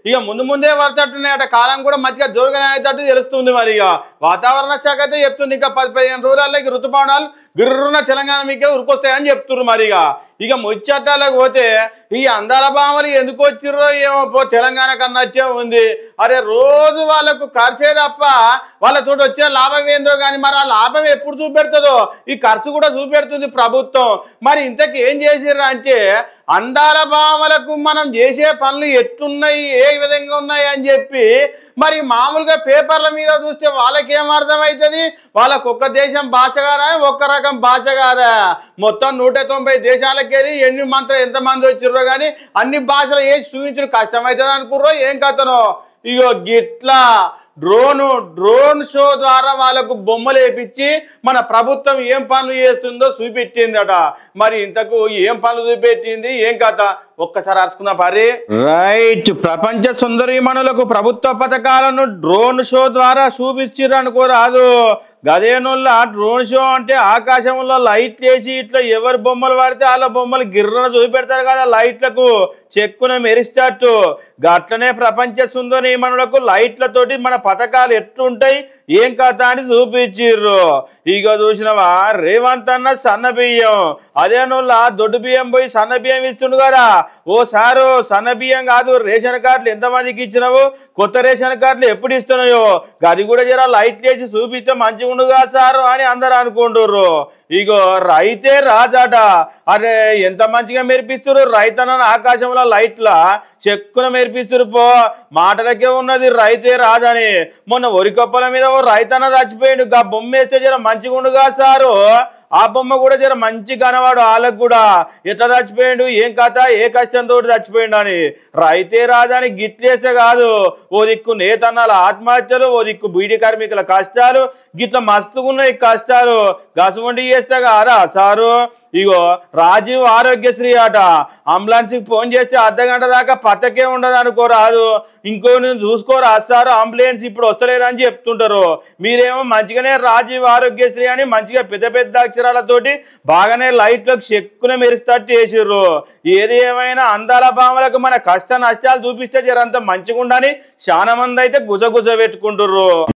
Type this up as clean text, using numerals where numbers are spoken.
ఇక ముందే పడతట్టున్నాయట, కాలం కూడా మంచిగా జోరుగానే అయ్యేటట్టు తెలుస్తుంది. మరి ఇక వాతావరణ శాఖ అయితే చెప్తుంది ఇంకా 10-15 రోజులకి ఋతుపవనాలు గిర్రున తెలంగాణ మీకే ఉరికొస్తాయని చెప్తున్నారు. మరిగా ఇక ముచ్చట్టాలకు పోతే ఈ అందాల భామలు ఎందుకు వచ్చిర్రో ఏమో పో, తెలంగాణ కన్నా వచ్చే ఉంది. అరే రోజు వాళ్ళకు ఖర్చే తప్ప వాళ్ళతో వచ్చే లాభం ఏందో కానీ మరి ఆ లాభం ఎప్పుడు చూపెడుతుందో ఈ ఖర్చు కూడా చూపెడుతుంది ప్రభుత్వం. మరి ఇంతకు ఏం చేసిర్రు అంటే అందాల భామలకు మనం చేసే పనులు ఎట్టున్నాయి, ఏ విధంగా ఉన్నాయి అని చెప్పి మరి మామూలుగా పేపర్ల మీద చూస్తే వాళ్ళకేం అర్థమవుతుంది? వాళ్ళకు ఒక్క దేశం భాష కాదా, ఒక్క రకం భాష కాదా, మొత్తం 190 దేశాలకి వెళ్ళి ఎంతమంది వచ్చిర్రో కానీ అన్ని భాషలు వేసి చూపించడం కష్టమవుతుంది అనుకుర్రో ఏం కథనో. ఇగో గిట్లా డ్రోన్ షో ద్వారా వాళ్ళకు బొమ్మలు వేపించి మన ప్రభుత్వం ఏం పనులు చేస్తుందో చూపెట్టిందట. మరి ఇంతకు ఏం పనులు చూపెట్టింది, ఏం కథ ఒక్కసారి అరుచుకుందాం పరి. రైట్, ప్రపంచ సుందరీమణులకు ప్రభుత్వ పథకాలను డ్రోన్ షో ద్వారా చూపించిర్రు అనుకోరాదు. గదేనుల్లా డ్రోన్ షో అంటే ఆకాశంలో లైట్ వేసి ఇట్లా ఎవరు బొమ్మలు పడితే వాళ్ళ బొమ్మలు గిర్రన చూపెడతారు కదా, లైట్లకు చెక్కున మెరిస్తట్టు. గట్లనే ప్రపంచ సుందరీమణులకు లైట్లతోటి మన పథకాలు ఎట్లుంటాయి ఏం కథ అని చూపించిర్రు. ఇక చూసినవా రేవంత్ అన్న సన్న బియ్యం, అదేనుల్లా దొడ్డు బియ్యం పోయి సన్న బియ్యం ఇస్తుండు కదా. ఓ సారు సన్న బియ్యం కాదు, రేషన్ కార్డులు ఎంతమందికి ఇచ్చినావు, కొత్త రేషన్ కార్డులు ఎప్పుడు ఇస్తున్నాయో అది కూడా జర లైట్ వేసి చూపిస్తే మంచిగా ఉండుగా సారు అని అందరు అనుకుంటుర్రు. ఇగో రైతే రాజాట, అరే ఎంత మంచిగా మెరిపిస్తురు రైతన్న ఆకాశంలో లైట్లా చెక్కున మెరిపిస్తురు పో, మాటలకే ఉన్నది రైతే రాజని. మొన్న వరికొప్పల మీద ఓ రైతన్న చచ్చిపోయిండు, గా బొమ్మ వేస్తే జర మంచిగా ఉండుగా సారు, ఆ బొమ్మ కూడా జర మంచి కనవాడు వాళ్ళకు కూడా, ఎట్లా చచ్చిపోయిండు ఏం కథ ఏ కష్టంతో చచ్చిపోయిండు అని. రైతే రాజాని గిట్లేస్తే కాదు, ఓ దిక్కు నేతన్నాల ఆత్మహత్యలు, ఓ దిక్కు బీడీ కార్మికుల కష్టాలు, గిట్ల మస్తుగున్నాయి కష్టాలు, గసుమండి చేస్తే కాదా సారు. ఇగో రాజీవ్ ఆరోగ్యశ్రీ అట, అంబులెన్స్కి ఫోన్ చేస్తే అర్ధగంట దాకా పత్తకే ఉండదు అనుకోరాదు, ఇంకో నేను చూసుకోరా సారు అంబులెన్స్ ఇప్పుడు వస్తలేదని చెప్తుంటారు. మీరేమో మంచిగానే రాజీవ్ ఆరోగ్యశ్రీ అని మంచిగా పెద్ద అక్షరాలతోటి బాగానే లైట్లకు చెక్కున మెరిస్తట్టు చేసిర్రు. ఏది ఏమైనా అందాల భామలకు మన కష్ట నష్టాలు చూపిస్తే జరంత మంచిగా ఉండని చాలా మంది అయితే గుసగుస పెట్టుకుంటుర్రు.